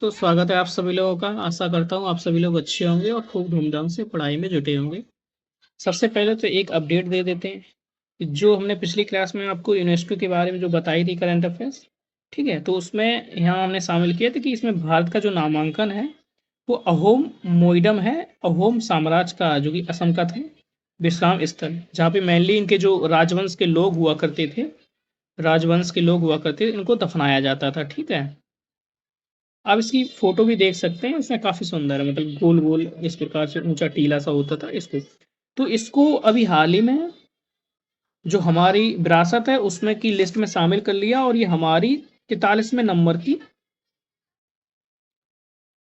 तो स्वागत है आप सभी लोगों का। आशा करता हूँ आप सभी लोग अच्छे होंगे और खूब धूमधाम से पढ़ाई में जुटे होंगे। सबसे पहले तो एक अपडेट दे देते हैं कि जो हमने पिछली क्लास में आपको यूनेस्को के बारे में जो बताई थी करंट अफेयर्स, ठीक है, तो उसमें यहाँ हमने शामिल किया था कि इसमें भारत का जो नामांकन है वो अहोम मोइडम है। अहोम साम्राज्य का, जो कि असम का था, विश्राम स्थल, जहाँ पे मेनली इनके जो राजवंश के लोग हुआ करते थे, इनको दफनाया जाता था। ठीक है, आप इसकी फोटो भी देख सकते हैं, इसमें काफी सुंदर है, मतलब गोल गोल इस प्रकार से ऊंचा टीला सा होता था इसको। तो इसको अभी हाल ही में जो हमारी विरासत है उसमें की लिस्ट में शामिल कर लिया, और ये हमारी 43वें नंबर की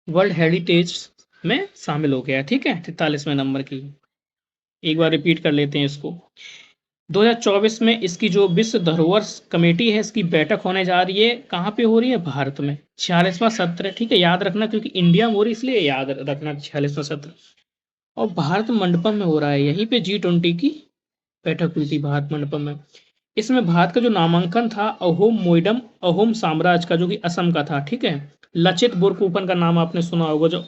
वर्ल्ड हेरिटेज में शामिल हो गया। ठीक है, 43वें नंबर की। एक बार रिपीट कर लेते हैं इसको। 2024 में इसकी जो विश्व धरोहर कमेटी है, इसकी बैठक होने जा रही है। कहाँ पे हो रही है? भारत में। 46वां सत्र। ठीक है, याद रखना, क्योंकि इंडिया में हो रही है, इसलिए याद रखना 46वां सत्र। और भारत मंडपम में हो रहा है, यहीं पे G20 की बैठक हुई थी भारत मंडपम में। इसमें भारत का जो नामांकन था अहोम मोइडम, अहोम साम्राज्य का, जो कि असम का था। ठीक है, लचित बोरफुकन का नाम आपने सुना होगा, जो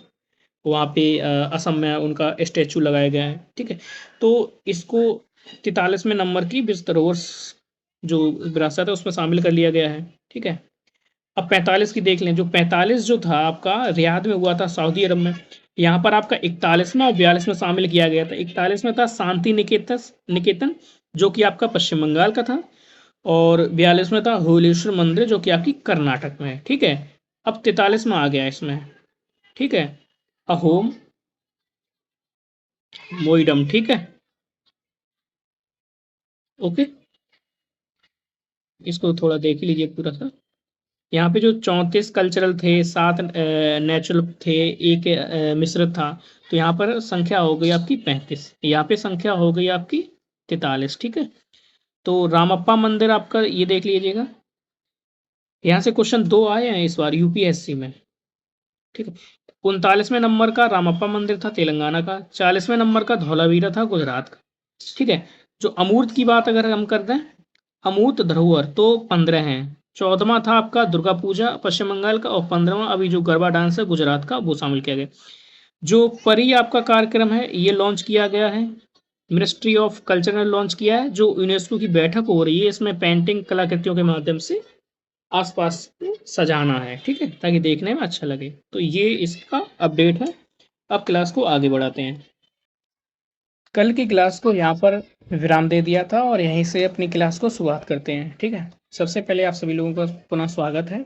वहाँ पे असम में उनका स्टेचू लगाया गया है। ठीक है, तो इसको 43वें नंबर की विश्व धरोहर जो विरासत है उसमें शामिल कर लिया गया है। ठीक है, अब 45 की देख लें। जो 45 जो था आपका रियाद में हुआ था, सऊदी अरब में। यहाँ पर आपका 41वां और 42वां शामिल किया गया था। 41 में था शांति निकेतन निकेतन, जो कि आपका पश्चिम बंगाल का था, और 42 में था होलेश्वर मंदिर, जो कि आपकी कर्नाटक में है। ठीक है, अब 43 में आ गया इसमें। ठीक है, अहोम मोइडम। ठीक है, ओके, इसको थोड़ा देख ही लीजिए पूरा सा। यहाँ पे जो 34 कल्चरल थे, 7 नेचुरल थे, एक मिश्रित था। तो यहाँ पर संख्या हो गई आपकी 35, यहाँ पे संख्या हो गई आपकी 43। ठीक है, तो रामप्पा मंदिर आपका ये देख लीजिएगा। यहाँ से क्वेश्चन दो आए हैं इस बार यूपीएससी में। ठीक है, 39वें नंबर का रामप्पा मंदिर था तेलंगाना का। 40वें नंबर का धौलावीरा था गुजरात का। ठीक है, जो अमूर्त की बात अगर हम करते हैं, अमूर्त धरोहर तो 15 हैं। 14वां था आपका दुर्गा पूजा पश्चिम बंगाल का, और 15वां अभी जो गरबा डांस है गुजरात का, वो शामिल किया गया। जो परी आपका कार्यक्रम है ये लॉन्च किया गया है, मिनिस्ट्री ऑफ कल्चर ने लॉन्च किया है। जो यूनेस्को की बैठक हो रही है, इसमें पेंटिंग कलाकृतियों के माध्यम से आसपास को सजाना है। ठीक है, ताकि देखने में अच्छा लगे। तो ये इसका अपडेट है। अब क्लास को आगे बढ़ाते हैं। कल की क्लास को यहाँ पर विराम दे दिया था, और यहीं से अपनी क्लास को शुरुआत करते हैं। ठीक है, सबसे पहले आप सभी लोगों का पुनः स्वागत है।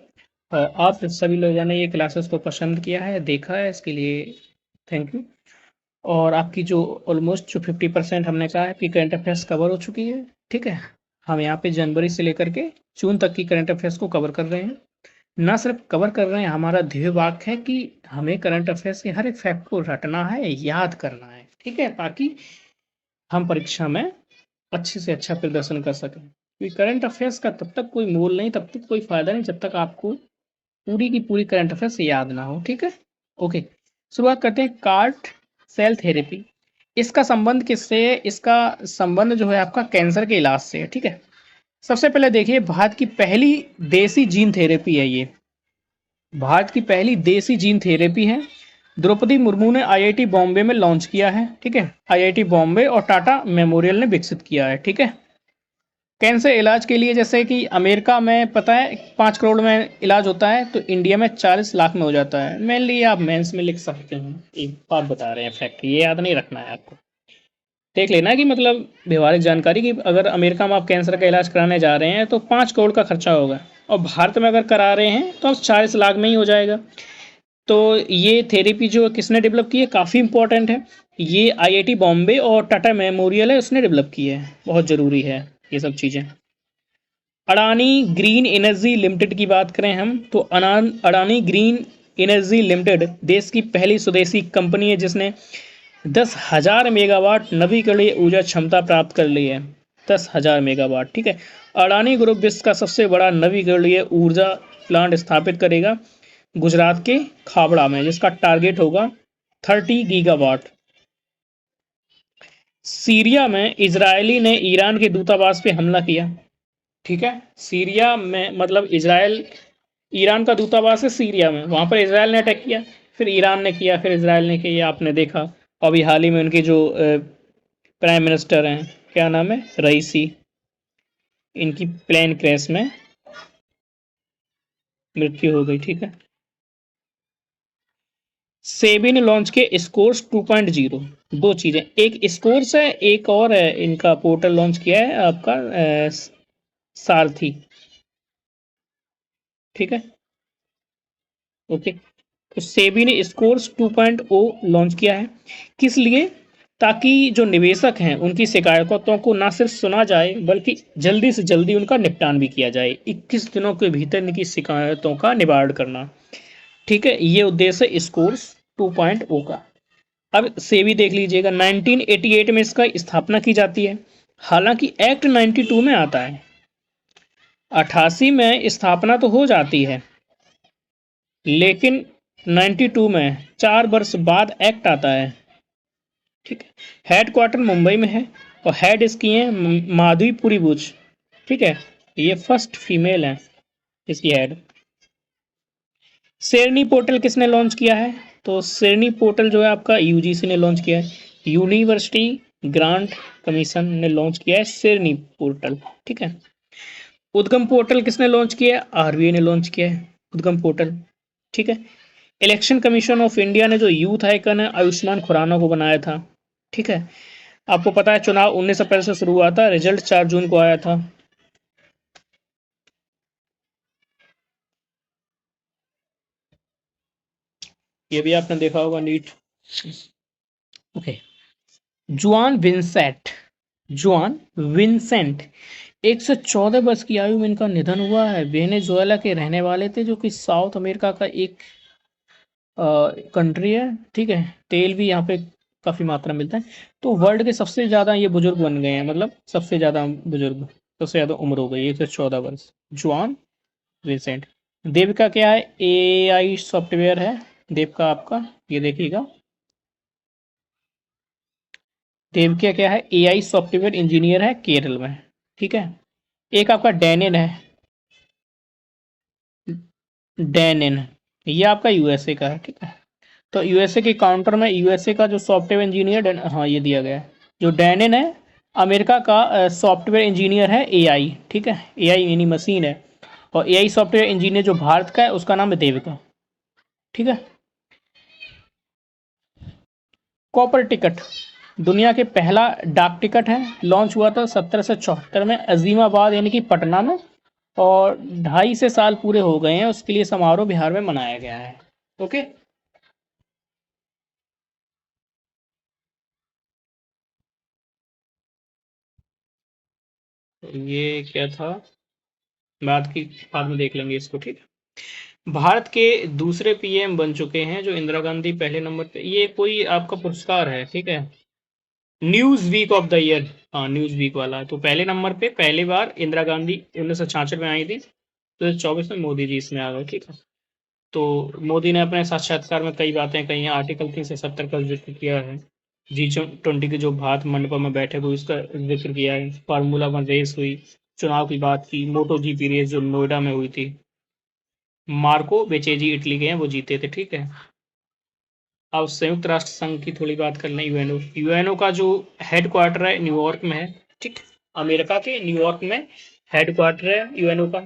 आप सभी लोगों ने ये क्लासेस को पसंद किया है, देखा है, इसके लिए थैंक यू। और आपकी जो ऑलमोस्ट जो 50% हमने कहा है कि करंट अफेयर्स कवर हो चुकी है। ठीक है, हम यहाँ पे जनवरी से लेकर के जून तक की करंट अफेयर्स को कवर कर रहे हैं। ना सिर्फ कवर कर रहे हैं, हमारा ध्येय वाक्य है कि हमें करंट अफेयर्स के हर एक फैक्ट को रटना है, याद करना है। ठीक है, ताकि हम परीक्षा में अच्छे से अच्छा प्रदर्शन कर सकें। क्योंकि करंट अफेयर्स का तब तक कोई मोल नहीं, तब तक कोई फायदा नहीं, जब तक आपको पूरी की पूरी करंट अफेयर्स याद ना हो। ठीक है, ओके, शुरुआत करते हैं। कार्ट सेल थेरेपी, इसका संबंध किससे है? इसका संबंध जो है आपका कैंसर के इलाज से है। ठीक है, सबसे पहले देखिए, भारत की पहली देसी जीन थेरेपी है ये। भारत की पहली देसी जीन थेरेपी है। द्रौपदी मुर्मू ने आईआईटी बॉम्बे में लॉन्च किया है। ठीक है, आईआईटी बॉम्बे और टाटा मेमोरियल ने विकसित किया है। ठीक है, कैंसर इलाज के लिए, जैसे कि अमेरिका में पता है 5 करोड़ में इलाज होता है, तो इंडिया में 40 लाख में हो जाता है। मेनली आप मेंस में लिख सकते हैं, एक बात बता रहे हैं, फैक्ट ये याद नहीं रखना है आपको। देख लेना कि मतलब व्यवहारिक जानकारी की, अगर अमेरिका में आप कैंसर का इलाज कराने जा रहे हैं तो 5 करोड़ का खर्चा होगा, और भारत में अगर करा रहे हैं तो 40 लाख में ही हो जाएगा। तो ये थेरेपी जो किसने डेवलप की है, काफ़ी इंपॉर्टेंट है। ये आईआईटी बॉम्बे और टाटा मेमोरियल है, उसने डेवलप की है। बहुत ज़रूरी है ये सब चीज़ें। अडानी ग्रीन एनर्जी लिमिटेड की बात करें हम, तो अडानी ग्रीन एनर्जी लिमिटेड देश की पहली स्वदेशी कंपनी है, जिसने 10,000 मेगावाट नवीकरणीय ऊर्जा क्षमता प्राप्त कर ली है। 10,000 मेगावाट। ठीक है, अडानी ग्रुप विश्व का सबसे बड़ा नवीकरणीय ऊर्जा प्लांट स्थापित करेगा गुजरात के खाबड़ा में, जिसका टारगेट होगा 30 गीगावाट। सीरिया में इजरायली ने ईरान के दूतावास पे हमला किया। ठीक है, सीरिया में मतलब इजराइल ईरान का दूतावास है सीरिया में, वहाँ पर इजराइल ने अटैक किया, फिर ईरान ने किया, फिर इजराइल ने किया, आपने देखा। अभी हाल ही में उनके जो प्राइम मिनिस्टर हैं, क्या नाम है, रईसी, इनकी प्लेन क्रैश में मृत्यु हो गई। ठीक है। सेबी ने लॉन्च किया स्कोर्स 2.0। दो चीजें, एक स्कोर्स है, एक और है, इनका पोर्टल लॉन्च किया है आपका सारथी। ठीक है। ओके। तो सेबी ने स्कोर्स 2.0 लॉन्च किया है, किस लिए? ताकि जो निवेशक हैं उनकी शिकायतों को ना सिर्फ सुना जाए बल्कि जल्दी से जल्दी उनका निपटान भी किया जाए, 21 दिनों के भीतर इनकी शिकायतों का निवारण करना। ठीक है, ये उद्देश्य है स्कोर्स 2.0 का। अब सेबी देख लीजिएगा, 1988 में इसका स्थापना की जाती है, हालांकि एक्ट 92 में आता है। 88 में स्थापना तो हो जाती है, लेकिन 92 में 4 वर्ष बाद एक्ट आता है। ठीक है। हेडक्वार्टर मुंबई में है और हेड इसकी है माधवी पुरी बुच। ठीक है। ये फर्स्ट फीमेल है इसकी हेड। शेरनी पोर्टल किसने लॉन्च किया है? तो शेरनी पोर्टल जो है आपका यूजीसी ने लॉन्च किया है, यूनिवर्सिटी ग्रांट कमीशन ने लॉन्च किया है शेरनी पोर्टल। ठीक है। उद्गम पोर्टल किसने लॉन्च किया है? आरबीआई ने लॉन्च किया है उद्गम पोर्टल। ठीक है। इलेक्शन कमीशन ऑफ इंडिया ने जो यूथ आइकन है आयुष्मान खुराना को बनाया था। ठीक है। आपको पता है चुनाव 19 अप्रैल से शुरू हुआ था, रिजल्ट 4 जून को आया था। ये भी आपने देखा होगा नीट। ओके। जुआन विंसेंट, जुआन विंसेंट 114 वर्ष की आयु में इनका निधन हुआ है। वेनेजुएला के रहने वाले थे, जो कि साउथ अमेरिका का एक कंट्री है। ठीक है। तेल भी यहाँ पे काफ़ी मात्रा में मिलता है। तो वर्ल्ड के सबसे ज़्यादा ये बुजुर्ग बन गए हैं, मतलब सबसे ज़्यादा बुजुर्ग, सबसे ज़्यादा उम्र हो गई 114 वर्ष। जुआन विंसेंट। देविका क्या है? एआई सॉफ्टवेयर है देविका आपका, ये देखिएगा। देविका क्या है? एआई सॉफ्टवेयर इंजीनियर है केरल में। ठीक है। एक आपका डैनिन है, डैनिन, ये आपका यूएसए का है। ठीक है। तो यूएसए के काउंटर में यूएसए का जो सॉफ्टवेयर इंजीनियर, हाँ ये दिया गया है। जो डैनिन है अमेरिका का सॉफ्टवेयर इंजीनियर है एआई। ठीक है। एआई यानी मशीन है। और एआई सॉफ्टवेयर इंजीनियर जो भारत का है उसका नाम है देविका। ठीक है। कॉपर टिकट दुनिया के पहला डाक टिकट है, लॉन्च हुआ था 1774 में अजीमाबाद यानी कि पटना में, और 2.5 साल पूरे हो गए हैं, उसके लिए समारोह बिहार में मनाया गया है। ओके। तो ये क्या था, बाद में देख लेंगे इसको। ठीक है। भारत के दूसरे पीएम बन चुके हैं जो इंदिरा गांधी पहले नंबर पे, ये कोई आपका पुरस्कार है। ठीक है। News week of the year, हाँ न्यूज वीक वाला है। तो पहले नंबर पे पहली बार इंदिरा गांधी 1966 में आई थी, 2024 में मोदी जी इसमें आ गए। ठीक है। तो मोदी ने अपने साक्षात्कार में कई बातें कही हैं, आर्टिकल 370 का जिक्र किया है, G20 के जो भारत मंडपम में बैठे हुए उसका जिक्र किया है, फार्मूला 1 रेस हुई, चुनाव की बात की, मोटो जीपी रेस जो नोएडा में हुई थी, मार्को बेचेजी इटली के हैं वो जीते थे। ठीक है। अब संयुक्त राष्ट्र संघ की थोड़ी बात कर लें। यूएनओ, यूएनओ का जो हेडक्वार्टर है न्यूयॉर्क में है। ठीक। अमेरिका के न्यूयॉर्क में हेडक्वार्टर है यूएनओ का।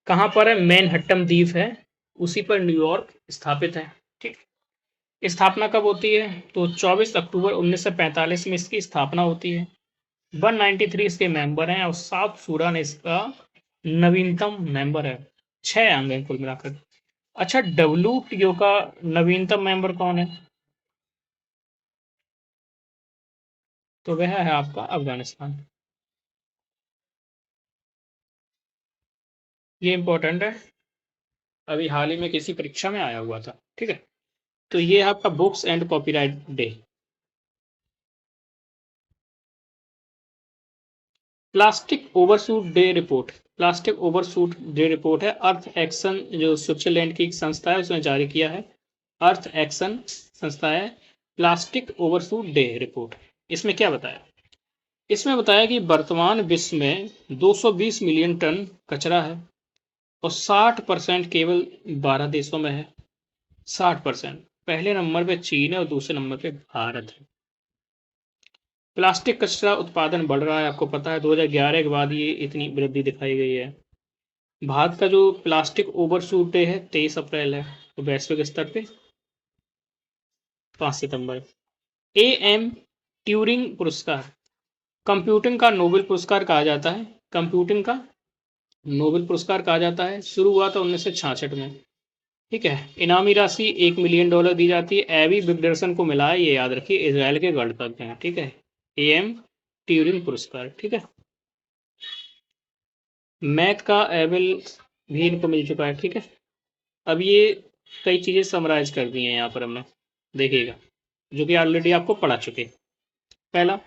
कहाँ पर है? मैनहट्टन द्वीप है, उसी पर न्यूयॉर्क स्थापित है। ठीक। स्थापना कब होती है? तो 24 अक्टूबर 1945 में इसकी स्थापना होती है। 193 इसके मेंबर हैं और साउथ सूडान इसका नवीनतम मेंबर है। 6 अंग हैं कुल मिलाकर। अच्छा, डब्ल्यूटीओ का नवीनतम मेंबर कौन है? तो वह है आपका अफगानिस्तान। ये इंपॉर्टेंट है, अभी हाल ही में किसी परीक्षा में आया हुआ था। ठीक है। तो ये है आपका books and copyright day. Plastic overshoot day report, plastic overshoot day report है, अर्थ एक्शन जो स्विट्जरलैंड की एक संस्था है उसने जारी किया है। अर्थ एक्शन संस्था है। प्लास्टिक ओवरशूट डे रिपोर्ट, इसमें क्या बताया? इसमें बताया कि वर्तमान विश्व में 220 मिलियन टन कचरा है, और 60% केवल 12 देशों में है। 60%। पहले नंबर पे चीन है और दूसरे नंबर पे भारत है। प्लास्टिक कचरा उत्पादन बढ़ रहा है, आपको पता है 2011 के बाद ये इतनी वृद्धि दिखाई गई है। भारत का जो प्लास्टिक ओवरशूट डे है 23 अप्रैल है, तो वैश्विक स्तर पे 5 सितंबर। एम ट्यूरिंग पुरस्कार कंप्यूटिंग का नोबेल पुरस्कार कहा जाता है। कंप्यूटिंग का नोबेल पुरस्कार कहा जाता है। शुरू हुआ था 1966 में। ठीक है। इनामी राशि $1 मिलियन दी जाती है। एबी बिगडरसन को मिला है, ये याद रखिए, इसराइल के गणतज्ञ हैं। ठीक है। एम ट्यूरिंग पुरस्कार। ठीक है। मैथ का एबल भी इनको मिल चुका है। ठीक है। अब ये कई चीजें समराइज कर दी हैं यहाँ पर हमने, देखिएगा, जो कि ऑलरेडी आपको पढ़ा चुके। पहला,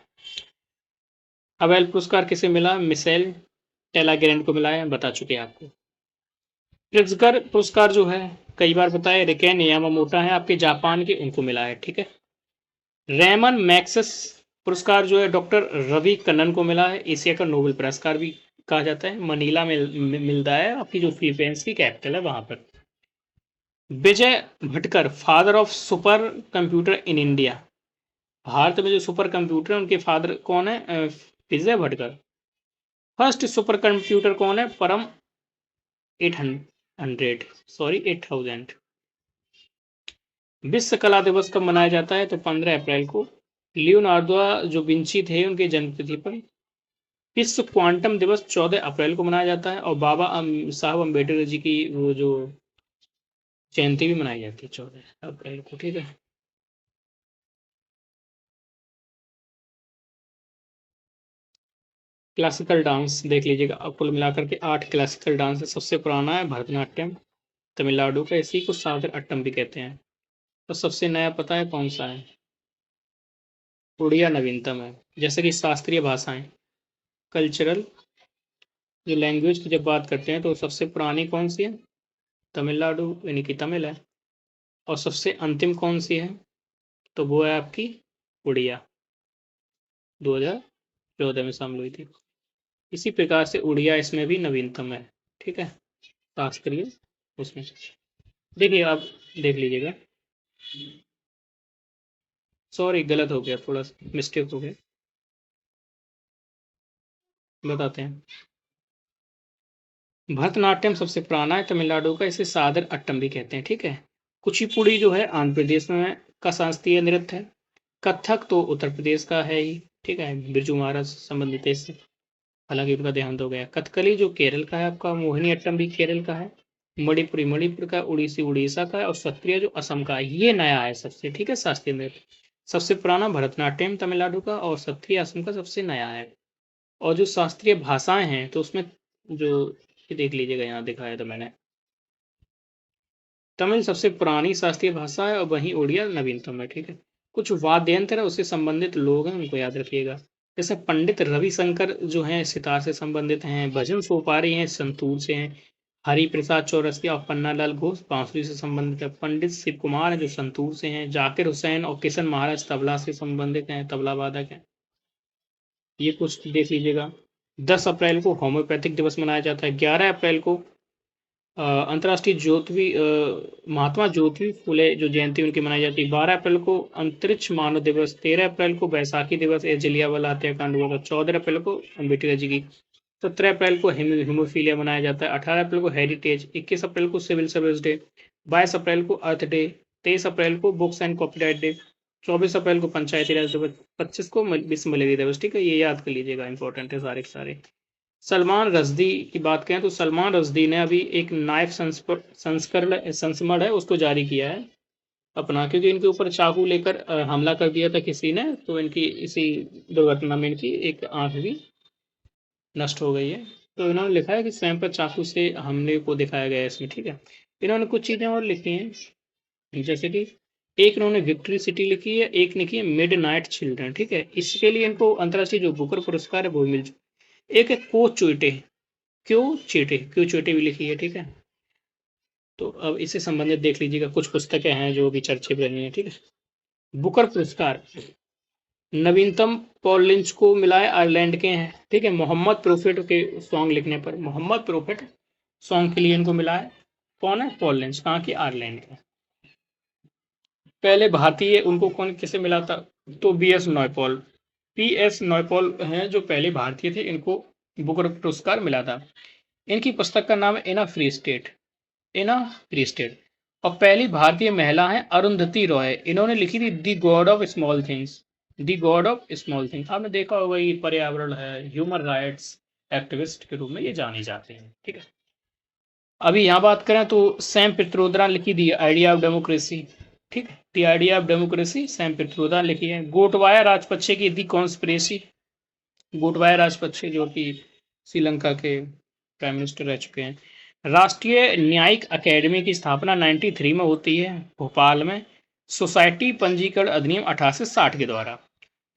अबेल पुरस्कार किसे मिला? मिशेल टेलाग्रेंड को मिला है, बता चुके आपको। प्रिट्जकर पुरस्कार जो है, कई बार बताया, रिकेन यामामोटा है आपके जापान के, उनको मिला है। ठीक है। रेमन मैक्सस पुरस्कार जो है डॉक्टर रवि कन्नन को मिला है। एशिया का नोबेल पुरस्कार भी कहा जाता है। मनीला में मिलता है, आपकी जो फिलीपींस की कैपिटल है वहां पर। Vijay Bhatkar, father of super computer in India. Bharat में जो सुपर कंप्यूटर है उनके फादर कौन है? Vijay Bhatkar. First super computer कौन है? परम 800, सॉरी 8000। विश्व कला दिवस कब मनाया जाता है? तो 15 अप्रैल को। लियोनार्दो जो विंची थे उनके जन्मतिथि पर। विश्व क्वांटम दिवस 14 अप्रैल को मनाया जाता है। और बाबा साहब अम्बेडकर जी की वो जो जयंती भी मनाई जाती है 14 अप्रैल को। ठीक है। क्लासिकल डांस देख लीजिएगा, अब कुल मिलाकर के 8 क्लासिकल डांस है। सबसे पुराना है भरतनाट्यम, तमिलनाडु का, इसी को सादर अट्टम भी कहते हैं। तो सबसे नया पता है कौन सा है? उड़िया नवीनतम है। जैसे कि शास्त्रीय भाषाएं, कल्चरल जो लैंग्वेज की जब बात करते हैं तो सबसे पुरानी कौन सी है? तमिलनाडु यानी कि तमिल है। और सबसे अंतिम कौन सी है? तो वो है आपकी उड़िया, 2014 में शामिल हुई थी। इसी प्रकार से उड़िया इसमें भी नवीनतम है। ठीक है। शास्त्रीय उसमें देखिए, आप देख लीजिएगा। सॉरी, गलत हो गया, थोड़ा सा मिस्टेक हो गया, बताते हैं। भरतनाट्यम सबसे पुराना है तमिलनाडु का, इसे सादर अट्टम भी कहते हैं। ठीक है। कुचिपुड़ी जो है आंध्र प्रदेश में का शास्त्रीय नृत्य है। कथक तो उत्तर प्रदेश का है ही। ठीक है। बिरजू महाराज संबंधित है इससे, हालांकि उनका देहांत हो गया। कथकली जो केरल का है आपका, मोहिनी अट्टम भी केरल का है। मणिपुरी मणिपुर का, उड़ीसी उड़ीसा का है। और सत्रिय जो असम का है, ये नया है सबसे। ठीक है। शास्त्रीय नृत्य सबसे पुराना भरतनाट्यम तमिलनाडु का, और सत्रिय असम का सबसे नया है। और जो शास्त्रीय भाषाएं हैं तो उसमें जो ये देख लीजिएगा, यहाँ दिखाया था मैंने, तमिल सबसे पुरानी शास्त्रीय भाषा है और वहीं उड़िया नवीनतम है। ठीक है। कुछ वाद्य यंत्र है उससे संबंधित लोग हैं, उनको याद रखिएगा। जैसे पंडित रविशंकर जो हैं सितार से संबंधित हैं। भजन सोपारी हैं संतूर से हैं। हरि प्रसाद चौरसिया और पन्नालाल घोष बांसुरी से संबंधित है। पंडित शिव कुमार हैं जो संतूर से हैं। जाकिर हुसैन और किशन महाराज तबला से संबंधित हैं, तबला वादक हैं। ये कुछ देख लीजिएगा। 10 अप्रैल को होम्योपैथिक दिवस मनाया जाता है। 11 अप्रैल को अंतर्राष्ट्रीय महात्मा ज्योति फुले जो जयंती उनकी मनाई जाती है। 12 अप्रैल को अंतरिक्ष मानव दिवस। 13 अप्रैल को बैसाखी दिवस, जलियांवाला हत्याकांड हुआ था। 14 अप्रैल को अम्बेडकर जी की। 17 अप्रैल को हीमोफीलिया मनाया जाता है। 18 अप्रैल को हेरिटेज। 21 अप्रैल को सिविल सर्विस डे। 22 अप्रैल को अर्थ डे। 23 अप्रैल को बुक्स एंड कॉपीराइट डे। 24 अप्रैल को पंचायती राज दिवस। 25 को विश्व मलेरिया दिवस। ठीक है। ये याद कर लीजिएगा, इंपॉर्टेंट है सारे के सारे। सलमान रश्दी की बात करें तो सलमान रश्दी ने अभी एक नाइफ संस्करण है उसको जारी किया है अपना, क्योंकि इनके ऊपर चाकू लेकर हमला कर दिया था किसी ने, तो इनकी इसी दुर्घटना में इनकी एक आंख भी नष्ट हो गई है। तो इन्होंने लिखा है कि स्वयं पर चाकू से हमले को दिखाया गया है इसमें। ठीक है। इन्होंने कुछ चीज़ें और लिखी हैं, जैसे कि एक इन्होंने विक्ट्री सिटी लिखी है, एक लिखी है मिड नाइट चिल्ड्रन। ठीक है। इसके लिए इनको अंतर्राष्ट्रीय जो बुकर पुरस्कार है वो मिल चुका। एक है को चोइटे, क्यों चोटे भी लिखी है। ठीक है। तो अब इससे संबंधित देख लीजिएगा, कुछ पुस्तकें हैं जो अभी चर्चे में रही हैं। ठीक है। बुकर पुरस्कार नवीनतम पॉल लिंच को मिला है, आयरलैंड के हैं। ठीक है। मोहम्मद प्रोफेट के सॉन्ग लिखने पर, मोहम्मद प्रोफेट सॉन्ग के लिए इनको मिला है। कौन है? पॉल लेंज, कहाँ की? आयरलैंड के। पहले भारतीय उनको कौन किसे मिला था? तो बी.एस. नॉयपॉल। पी.एस. नॉयपॉल हैं जो पहले भारतीय थे, इनको बुकर पुरस्कार मिला था। इनकी पुस्तक का नाम है in a free state. In a free state. और पहली भारतीय महिला है अरुंधति रॉय, इन्होंने लिखी थी the God of small things. The God of small things आपने देखा होगा, ये पर्यावरण है, ह्यूमन राइट्स एक्टिविस्ट के रूप में ये जाने जाते हैं। ठीक है, अभी यहाँ बात करें तो सैम पित्रोदा ने लिखी दी आइडिया ऑफ डेमोक्रेसी। ठीक है, the idea of democracy Sam Pitroda ने लिखी है। गोटबाया राजपक्षे की दी कॉन्स्पिरेसी। गोटबाया राजपक्षे जो कि श्रीलंका के प्राइम मिनिस्टर रह चुके हैं। राष्ट्रीय न्यायिक अकेडमी की स्थापना 93 में होती है भोपाल में, सोसाइटी पंजीकरण अधिनियम 1860 के द्वारा।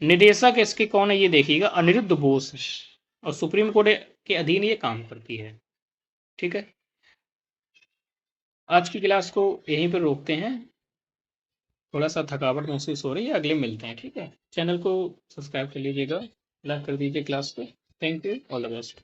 निदेशक इसके कौन है ये देखिएगा, अनिरुद्ध बोस है, और सुप्रीम कोर्ट के अधीन ये काम करती है। ठीक है, आज की क्लास को यहीं पर रोकते हैं, थोड़ा सा थकावट महसूस हो रही है, अगले मिलते हैं। ठीक है, चैनल को सब्सक्राइब कर लीजिएगा, लाइक कर दीजिए क्लास को। Thank you, all the best.